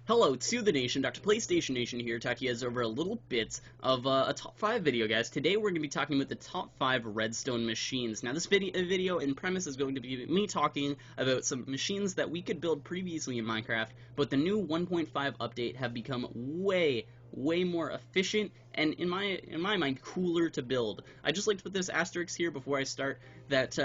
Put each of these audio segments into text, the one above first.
Hello to the nation, Dr. PlayStation Nation here, talking to you guys over a little bit of a top 5 video, guys. Today we're going to be talking about the top 5 redstone machines. Now this video and premise is going to be me talking about some machines that we could build previously in Minecraft, but the new 1.5 update have become way more efficient and in my mind cooler to build. I just like to put this asterisk here before I start that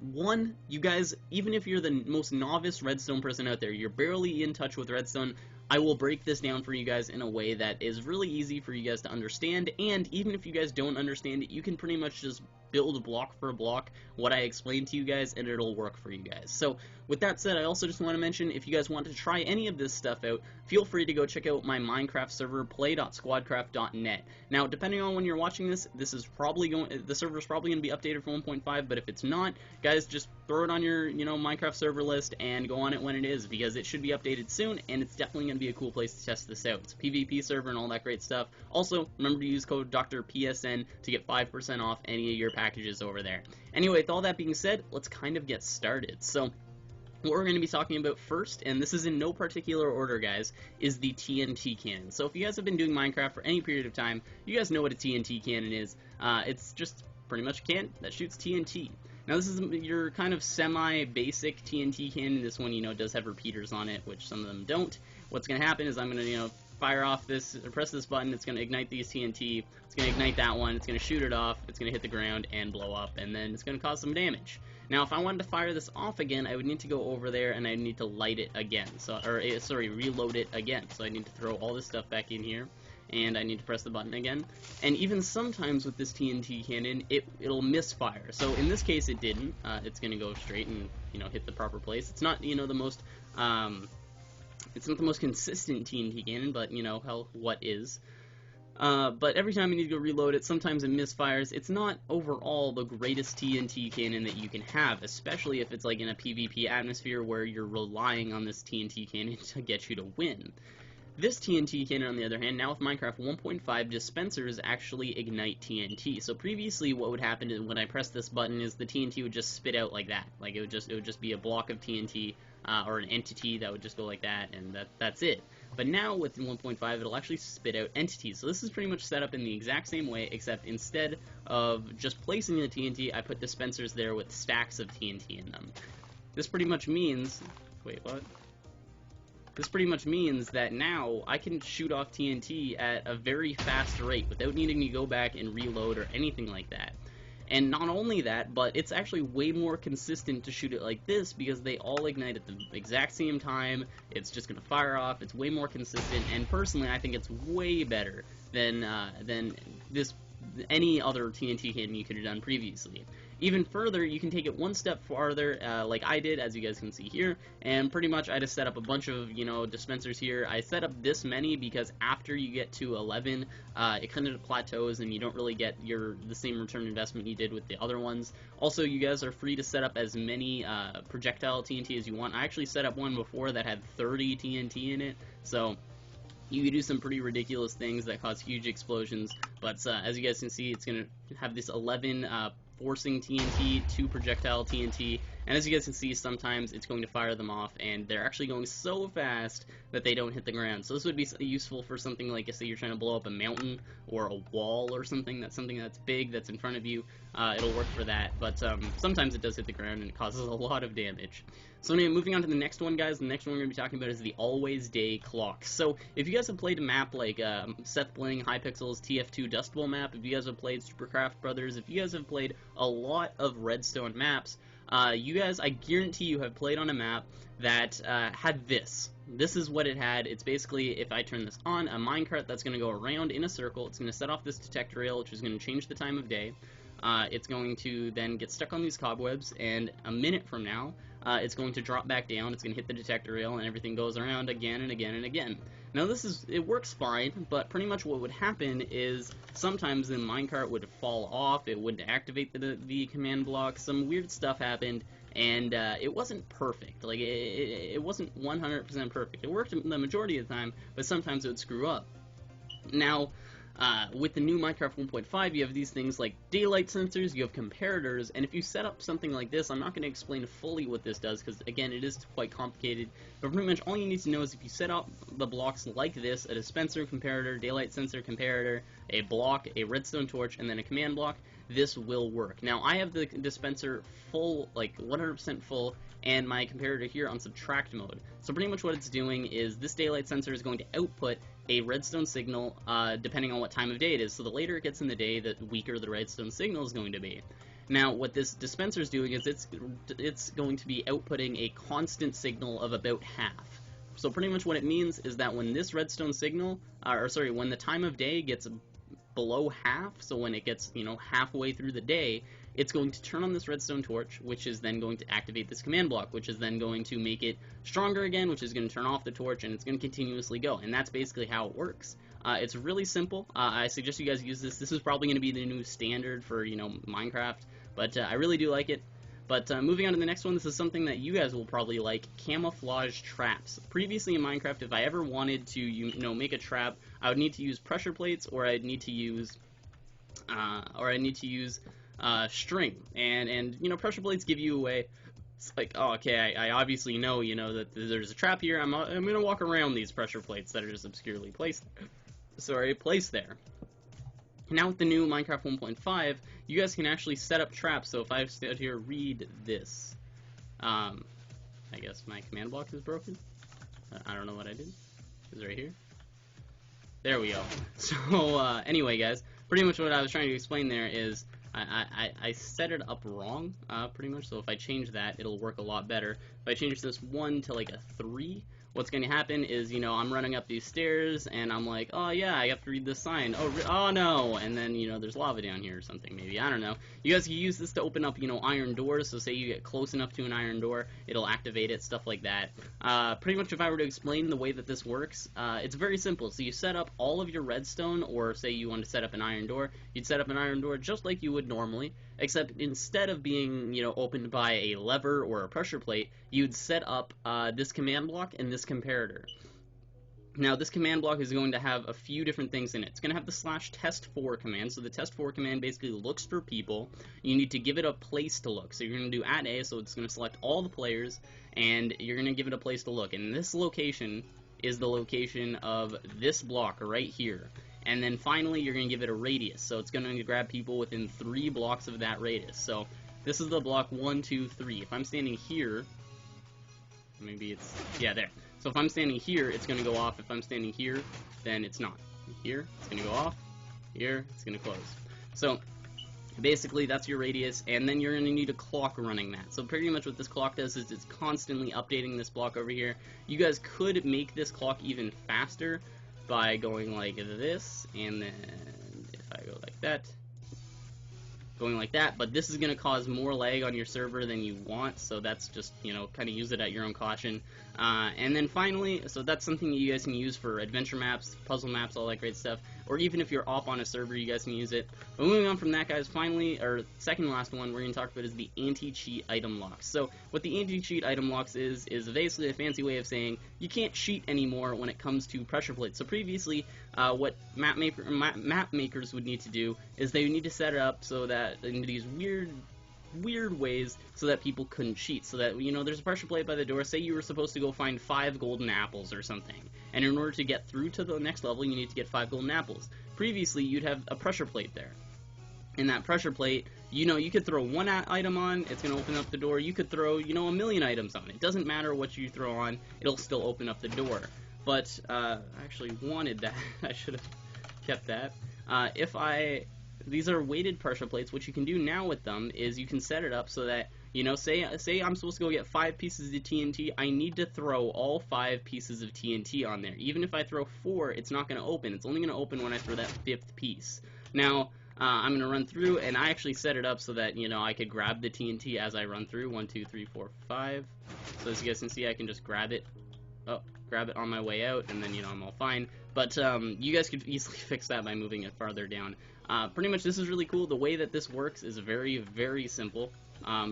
one, you guys, even if you're the most novice redstone person out there, you're barely in touch with redstone, I will break this down for you guys in a way that is really easy for you guys to understand, and even if you guys don't understand it, you can pretty much just build block for block what I explained to you guys and it'll work for you guys. So with that said, I also just want to mention, if you guys want to try any of this stuff out, feel free to go check out my Minecraft server, play.squadcraft.net. Now depending on when you're watching this, the server's probably going to be updated for 1.5, but if it's not, guys, just throw it on your Minecraft server list and go on it when it is, because it should be updated soon and it's definitely going to be a cool place to test this out. It's a PvP server and all that great stuff. Also, remember to use code DrPSN to get 5% off any of your packages over there. Anyway, with all that being said, let's kind of get started. So what we're going to be talking about first, and this is in no particular order, guys, is the TNT cannon. So if you guys have been doing Minecraft for any period of time, you guys know what a TNT cannon is. It's just pretty much a cannon that shoots TNT. Now this is your kind of semi-basic TNT cannon. This one, does have repeaters on it, which some of them don't. What's going to happen is I'm going to, fire off this, or press this button, it's going to ignite these TNT, it's going to ignite that one, it's going to shoot it off, it's going to hit the ground and blow up, and then it's going to cause some damage. Now if I wanted to fire this off again, I would need to go over there and I need to light it again, reload it again. So I need to throw all this stuff back in here, and I need to press the button again. And even sometimes with this TNT cannon, it'll misfire. So in this case it didn't. It's going to go straight and hit the proper place. It's not the most it's not the most consistent TNT cannon, but hell, what is? But every time you need to go reload it, sometimes it misfires. It's not overall the greatest TNT cannon that you can have, especially if it's like in a PvP atmosphere where you're relying on this TNT cannon to get you to win. This TNT cannon, on the other hand, now with Minecraft 1.5, dispensers actually ignite TNT. So previously what would happen is when I press this button is the TNT would just spit out like that. Like it would just be a block of TNT or an entity that would just go like that, and that's it. But now with 1.5 it'll actually spit out entities. So this is pretty much set up in the exact same way, except instead of just placing the TNT, I put dispensers there with stacks of TNT in them. This pretty much means... Wait, what? This pretty much means that now I can shoot off TNT at a very fast rate without needing to go back and reload or anything like that. And not only that, but it's actually way more consistent to shoot it like this because they all ignite at the exact same time. It's just going to fire off. It's way more consistent, and personally I think it's way better than any other TNT cannon you could have done previously. Even further, you can take it one step farther, like I did, as you guys can see here, and pretty much I just set up a bunch of, dispensers here. I set up this many because after you get to 11, it kind of plateaus and you don't really get the same return investment you did with the other ones. Also, you guys are free to set up as many projectile TNT as you want. I actually set up one before that had 30 TNT in it, so you can do some pretty ridiculous things that cause huge explosions, but as you guys can see, it's going to have this 11 forcing TNT, 2 projectile TNT, and as you guys can see, sometimes it's going to fire them off, and they're actually going so fast that they don't hit the ground. So this would be useful for something like, say you're trying to blow up a mountain or a wall or something that's big that's in front of you. It'll work for that, but sometimes it does hit the ground and it causes a lot of damage. So anyway, moving on to the next one, guys. The next one we're going to be talking about is the Always Day Clock. So if you guys have played a map like Seth Bling, Hypixel's TF2 Dust Bowl map, if you guys have played Supercraft Brothers, if you guys have played a lot of redstone maps, you guys, I guarantee you, have played on a map that had this. This is what it had. It's basically, if I turn this on, a minecart that's going to go around in a circle. It's going to set off this detector rail, which is going to change the time of day. It's going to then get stuck on these cobwebs, and a minute from now, it's going to drop back down, it's going to hit the detector rail, and everything goes around again and again and again. Now it works fine, but pretty much what would happen is sometimes the minecart would fall off, it wouldn't activate the command block, some weird stuff happened, and it wasn't perfect. Like, it wasn't 100% perfect. It worked the majority of the time, but sometimes it would screw up. Now, With the new Minecraft 1.5, you have these things like daylight sensors, you have comparators, and if you set up something like this, I'm not going to explain fully what this does, because again, it is quite complicated, but pretty much all you need to know is if you set up the blocks like this, a dispenser, comparator, daylight sensor, comparator, a block, a redstone torch, and then a command block, this will work. Now, I have the dispenser full, like 100% full, and my comparator here on subtract mode. So pretty much what it's doing is this daylight sensor is going to output a redstone signal depending on what time of day it is. So the later it gets in the day, the weaker the redstone signal is going to be. Now, what this dispenser is doing is it's going to be outputting a constant signal of about half. So pretty much what it means is that when this redstone signal, when the time of day gets below half, so when it gets, halfway through the day, it's going to turn on this redstone torch, which is then going to activate this command block, which is then going to make it stronger again, which is going to turn off the torch, and it's going to continuously go. And that's basically how it works. It's really simple. I suggest you guys use this. This is probably going to be the new standard for, Minecraft, but I really do like it. But moving on to the next one, this is something that you guys will probably like, camouflage traps. Previously in Minecraft, if I ever wanted to, make a trap, I would need to use pressure plates, or I'd need to use, string. And pressure plates give you away. It's like, oh, okay, I obviously know, that there's a trap here. I'm gonna walk around these pressure plates that are just obscurely placed there. Now with the new Minecraft 1.5, you guys can actually set up traps. So if I sit here, read this, I guess my command block is broken. I don't know what I did. It's right here. There we go. So anyway, guys, pretty much what I was trying to explain there is I set it up wrong, pretty much. So if I change that, it'll work a lot better. If I change this 1 to like a 3, what's going to happen is, I'm running up these stairs, and I'm like, oh yeah, I have to read this sign. Oh no, and then, there's lava down here or something, maybe. I don't know. You guys can use this to open up, iron doors. So say you get close enough to an iron door, it'll activate it, stuff like that. Pretty much if I were to explain the way that this works, it's very simple. So you set up all of your redstone, or say you want to set up an iron door, you'd set up an iron door just like you would normally, except instead of being, opened by a lever or a pressure plate, you'd set up this command block and this comparator. Now, this command block is going to have a few different things in it. It's going to have the /test4 command. So the test4 command basically looks for people. You need to give it a place to look. So you're going to do @A, so it's going to select all the players, and you're going to give it a place to look. And this location is the location of this block right here. And then finally, you're going to give it a radius. So it's going to grab people within 3 blocks of that radius. So this is the block 1, 2, 3. If I'm standing here, maybe it's, yeah, there. So if I'm standing here, it's going to go off. If I'm standing here, then it's not. Here, it's going to go off. Here, it's going to close. So basically, that's your radius, and then you're going to need a clock running that. So pretty much what this clock does is it's constantly updating this block over here. You guys could make this clock even faster by going like this, and then if I go like that, going like that, but this is going to cause more lag on your server than you want, so that's just, kind of use it at your own caution. And then finally, so that's something you guys can use for adventure maps, puzzle maps, all that great stuff, or even if you're off on a server, you guys can use it. But moving on from that, guys, finally, or second to last one we're going to talk about is the anti-cheat item locks. So what the anti-cheat item locks is basically a fancy way of saying you can't cheat anymore when it comes to pressure plates. So previously, what map makers would need to do is they would need to set it up so that in these weird ways so that people couldn't cheat, so that, there's a pressure plate by the door. Say you were supposed to go find 5 golden apples or something, and in order to get through to the next level, you need to get 5 golden apples. Previously, you'd have a pressure plate there. In that pressure plate, you could throw one item on, it's going to open up the door. You could throw, a million items on. It doesn't matter what you throw on, it'll still open up the door. But, I actually wanted that. I should have kept that. These are weighted pressure plates. What you can do now with them is you can set it up so that, say I'm supposed to go get 5 pieces of TNT, I need to throw all 5 pieces of TNT on there. Even if I throw 4, it's not going to open. It's only going to open when I throw that 5th piece. Now, I'm going to run through, and I actually set it up so that, I could grab the TNT as I run through. 1, 2, 3, 4, 5. So as you guys can see, I can just grab it on my way out, and then, I'm all fine. But you guys could easily fix that by moving it farther down. Pretty much this is really cool. The way that this works is very, very simple.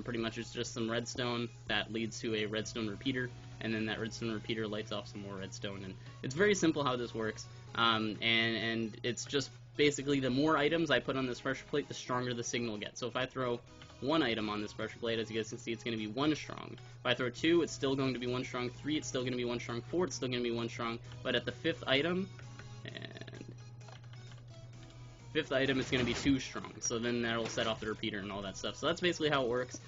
Pretty much it's just some redstone that leads to a redstone repeater, and then that redstone repeater lights off some more redstone, and it's very simple how this works. And it's just basically the more items I put on this pressure plate, the stronger the signal gets. So if I throw 1 item on this pressure plate, as you guys can see, it's going to be 1 strong. If I throw 2, it's still going to be 1 strong. 3, it's still going to be 1 strong. 4, it's still going to be 1 strong. But at the 5th item, and 5th item, it's going to be 2 strong. So then that'll set off the repeater and all that stuff. So that's basically how it works.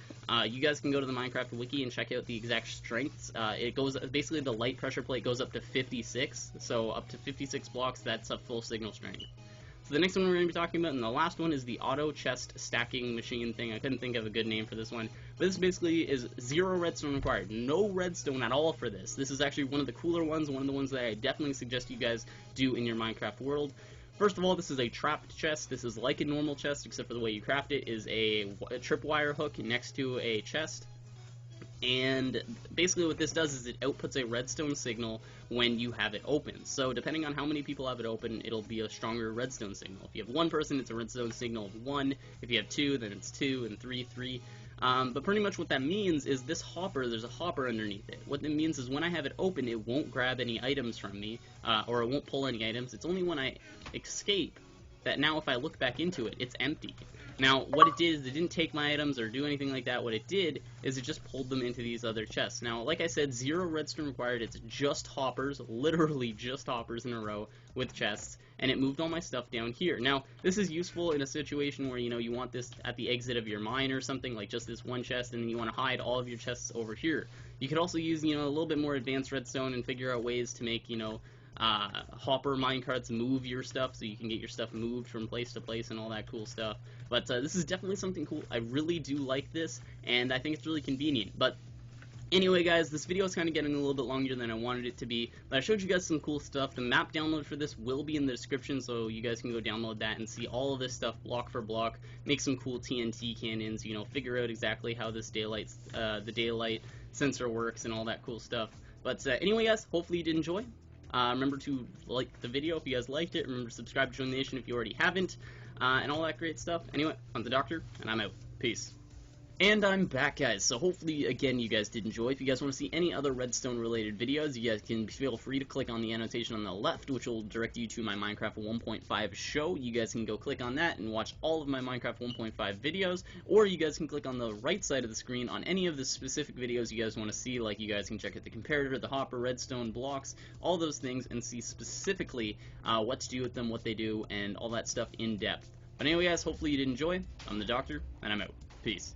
You guys can go to the Minecraft wiki and check out the exact strengths. It goes, basically the light pressure plate goes up to 56. So up to 56 blocks, that's a full signal strength. So the next one we're going to be talking about, and the last one, is the auto chest stacking machine thing. I couldn't think of a good name for this one. But this basically is 0 redstone required. No redstone at all for this. This is actually one of the cooler ones, one of the ones that I definitely suggest you guys do in your Minecraft world. First of all, this is a trapped chest. This is like a normal chest, except for the way you craft it is a tripwire hook next to a chest. And basically what this does is it outputs a redstone signal when you have it open. So depending on how many people have it open, it'll be a stronger redstone signal. If you have 1 person, it's a redstone signal of 1. If you have 2, then it's 2, and 3, 3. But pretty much what that means is this hopper, there's a hopper underneath it. What that means is when I have it open, it won't grab any items from me, or it won't pull any items. It's only when I escape that now if I look back into it, it's empty. Now, what it did is it didn't take my items or do anything like that. What it did is it just pulled them into these other chests. Now, like I said, 0 redstone required. It's just hoppers, literally just hoppers in a row with chests, and it moved all my stuff down here. Now, this is useful in a situation where, you know, you want this at the exit of your mine or something, like just this one chest, and then you want to hide all of your chests over here. You could also use, you know, a little bit more advanced redstone and figure out ways to make, you know, hopper minecarts move your stuff so you can get your stuff moved from place to place and all that cool stuff. But this is definitely something cool. I really do like this, and I think it's really convenient. But anyway, guys, this video is kind of getting a little bit longer than I wanted it to be, but I showed you guys some cool stuff. The map download for this will be in the description, so you guys can go download that and see all of this stuff block for block, make some cool TNT cannons, you know, figure out exactly how this the daylight sensor works and all that cool stuff. But anyway, guys, hopefully you did enjoy. Remember to like the video if you guys liked it. Remember to subscribe to Join the Nation if you already haven't, and all that great stuff. Anyway, I'm the Doctor, and I'm out. Peace. And I'm back, guys, so hopefully, again, you guys did enjoy. If you guys want to see any other redstone-related videos, you guys can feel free to click on the annotation on the left, which will direct you to my Minecraft 1.5 show. You guys can go click on that and watch all of my Minecraft 1.5 videos, or you guys can click on the right side of the screen on any of the specific videos you guys want to see, like you guys can check out the comparator, the hopper, redstone, blocks, all those things, and see specifically what to do with them, what they do, and all that stuff in depth. But anyway, guys, hopefully you did enjoy. I'm the Doctor, and I'm out. Peace.